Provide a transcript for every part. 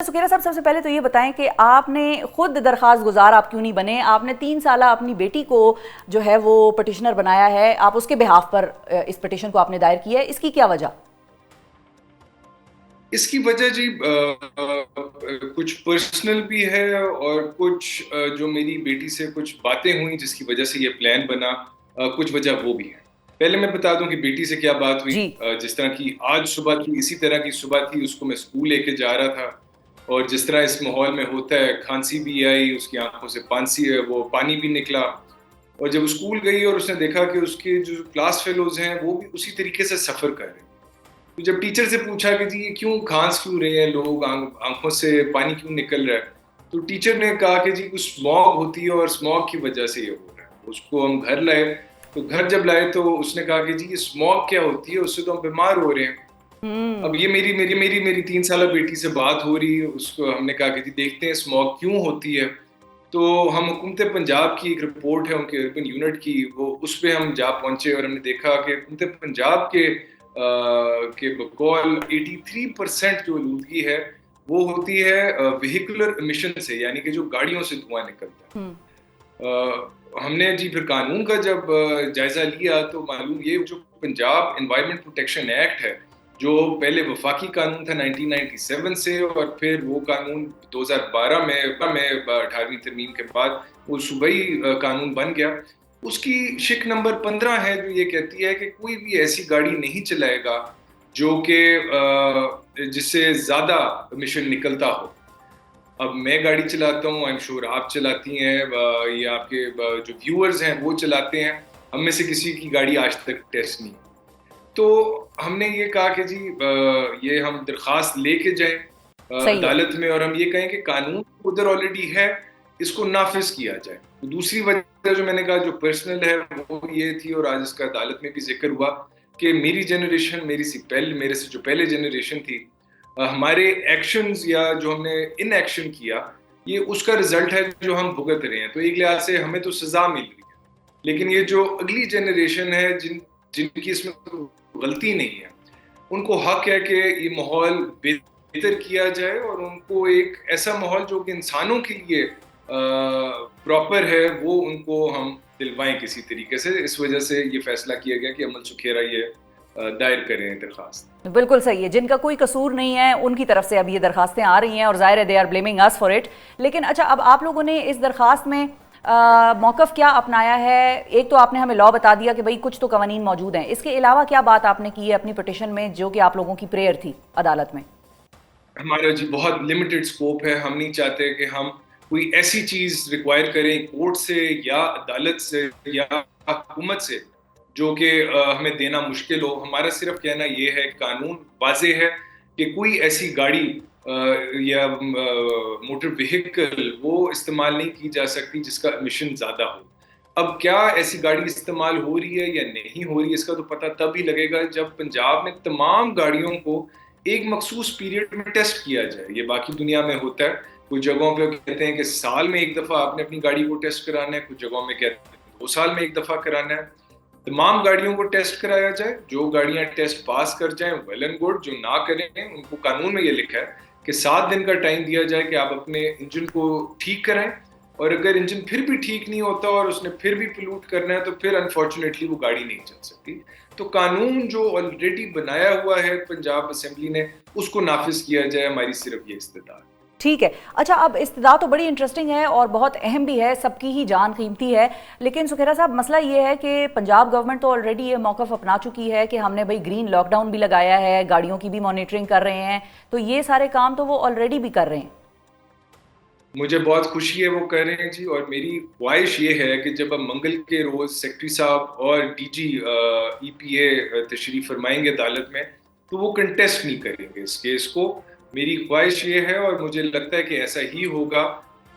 सुखेरा साहब, सबसे पहले तो ये बताएं कि आपने खुद दरख्वास्त गुजार आप क्यों नहीं बने? आपने 3 साल अपनी बेटी को जो है वो पटिशनर बनाया है, आप उसके बिहाफ पर इस पिटीशन को आपने दायर किया है, इसकी क्या वजह? इसकी वजह जी कुछ पर्सनल भी है और कुछ जो मेरी बेटी से कुछ बातें हुई जिसकी वजह से ये प्लान बना। कुछ वजह वो भी है। पहले मैं बता दूं कि बेटी से क्या बात हुई। जी। जिस तरह की आज सुबह की इसी तरह की सुबह थी, उसको मैं स्कूल लेके जा रहा था और जिस तरह इस माहौल में होता है, खांसी भी आई, उसकी आंखों से पानी भी निकला। और जब स्कूल गई और उसने देखा कि उसके जो क्लास फेलोज हैं वो भी उसी तरीके से सफर कर रहे हैं, तो जब टीचर से पूछा कि जी ये क्यों खांस क्यों रहे हैं लोग, आंखों से पानी क्यों निकल रहा है, तो टीचर ने कहा कि जी कुछ स्मॉग होती है और स्मॉग की वजह से ये हो रहा है। उसको हम घर लाए, तो घर जब लाए तो उसने कहा कि जी ये स्मॉग क्या होती है, उससे तो हम बीमार हो रहे हैं। अब हम्म। ये मेरी 3 साल बेटी से बात हो रही है, उसको हमने कहा कि जी देखते हैं स्मॉग क्यों होती है। तो हम हुकूमत पंजाब की एक रिपोर्ट है उनके अर्बन यूनिट की, वो उस पर हम जा पहुंचे और हमने देखा कि हुकूमत पंजाब के बकौल 83% जो आलूदगी है वो होती है व्हीकुलर एमिशन से, यानी कि जो गाड़ियों से धुआं निकलता हम्म। है। हमने जी फिर कानून का जब जायजा लिया तो मालूम ये जो पंजाब एनवायरनमेंट प्रोटेक्शन एक्ट है, जो पहले वफाकी कानून था 1997 से, और फिर वो कानून 2012 में 18वीं तरमीम के बाद वो सूबाई कानून बन गया। उसकी शिक नंबर 15 है जो ये कहती है कि कोई भी ऐसी गाड़ी नहीं चलाएगा जो कि जिससे ज्यादा मिशन निकलता हो। अब मैं गाड़ी चलाता हूँ, आई एम श्योर आप चलाती हैं, या आपके जो व्यूअर्स हैं वो चलाते हैं। हम में से किसी की गाड़ी आज तक टेस्ट नहीं। तो हमने ये कहा कि जी ये हम दरख्वास्त लेके जाएं सही है। अदालत में और हम ये कहें कि कानून उधर ऑलरेडी है, इसको नाफिज किया जाए। तो दूसरी वजह जो मैंने कहा जो पर्सनल है वो ये थी, और आज इसका अदालत में भी जिक्र हुआ कि मेरी जनरेशन मेरे से जो पहले जनरेशन थी, हमारे एक्शंस या जो हमने इन एक्शन किया, ये उसका रिजल्ट है जो हम भुगत रहे हैं। तो एक लिहाज से हमें तो सजा मिल रही है, लेकिन ये जो अगली जनरेशन है जिनकी इसमें गलती नहीं है, उनको हक है कि ये माहौल बेहतर किया जाए और उनको एक ऐसा माहौल जो कि इंसानों के लिए प्रॉपर है वो उनको हम दिलवाएं किसी तरीके से। इस वजह से ये फैसला किया गया कि अमल सुखेरा ये दायर करें दरखास्त। बिल्कुल सही है, जिनका कोई कसूर नहीं है उनकी तरफ से अब ये दरखास्तें आ रही हैं और जाहिर है they are blaming us for it. लेकिन अच्छा, अब आप लोगों ने इस दरखास्त में मौकफ क्या अपनाया है? एक तो आपने हमें लॉ बता दिया कि भाई कुछ तो कवानीन मौजूद हैं, इसके अलावा क्या बात आपने की है अपनी पिटिशन में जो कि आप लोगों की प्रेयर थी अदालत में? हमारा जी बहुत लिमिटेड स्कोप है। हम नहीं चाहते कि हम कोई ऐसी चीज रिक्वायर करें कोर्ट से या अदालत से या हुकूमत से जो कि हमें देना मुश्किल हो। हमारा सिर्फ कहना ये है, कानून वाजे है कि कोई ऐसी गाड़ी या मोटर व्हीकल वो इस्तेमाल नहीं की जा सकती जिसका एमिशन ज्यादा हो। अब क्या ऐसी गाड़ी इस्तेमाल हो रही है या नहीं हो रही है, इसका तो पता तब ही लगेगा जब पंजाब में तमाम गाड़ियों को एक मखसूस पीरियड में टेस्ट किया जाए। ये बाकी दुनिया में होता है, कुछ जगहों पे कहते हैं कि साल में एक दफा आपने अपनी गाड़ी को टेस्ट कराना है, कुछ जगहों में कहते हैं 2 साल में एक दफा कराना है। तमाम गाड़ियों को टेस्ट कराया जाए, जो गाड़ियां टेस्ट पास कर जाएं वेल एंड गुड, जो ना करें उनको कानून में ये लिखा है कि 7 दिन का टाइम दिया जाए कि आप अपने इंजन को ठीक कराएं। और अगर इंजन फिर भी ठीक नहीं होता और उसने फिर भी पोल्यूट करना है तो फिर अनफॉर्चुनेटली वो गाड़ी नहीं चल सकती। तो कानून जो ऑलरेडी बनाया हुआ है पंजाब असेंबली ने, उसको नाफिज किया जाए, हमारी सिर्फ ये इस्तेदा है। ठीक है। अच्छा, अब इस्तदा तो बड़ी इंटरेस्टिंग है और बहुत अहम भी है, सबकी ही जान कीमती है। लेकिन सुखेरा साहब, मसला ये है कि पंजाब गवर्नमेंट तो ऑलरेडी ये मौक़िफ़ अपना चुकी है कि हमने भाई ग्रीन लॉकडाउन भी लगाया है, गाड़ियों की भी मॉनिटरिंग कर रहे हैं, तो ये सारे काम तो वो ऑलरेडी भी कर रहे हैं। मुझे बहुत खुशी है वो कर रहे हैं जी, और मेरी ख्वाहिश ये है कि जब हम मंगल के रोज सेक्रेटरी साहब और डीजी ईपीए तशरीफ फरमाएंगे अदालत में, तो वो कंटेस्ट नहीं करेंगे इस केस को। मेरी ख्वाहिश ये है और मुझे लगता है कि ऐसा ही होगा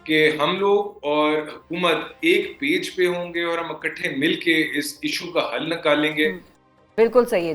कि हम लोग और हुकूमत एक पेज पे होंगे और हम इकट्ठे मिल के इस इशू का हल निकालेंगे। बिल्कुल सही है।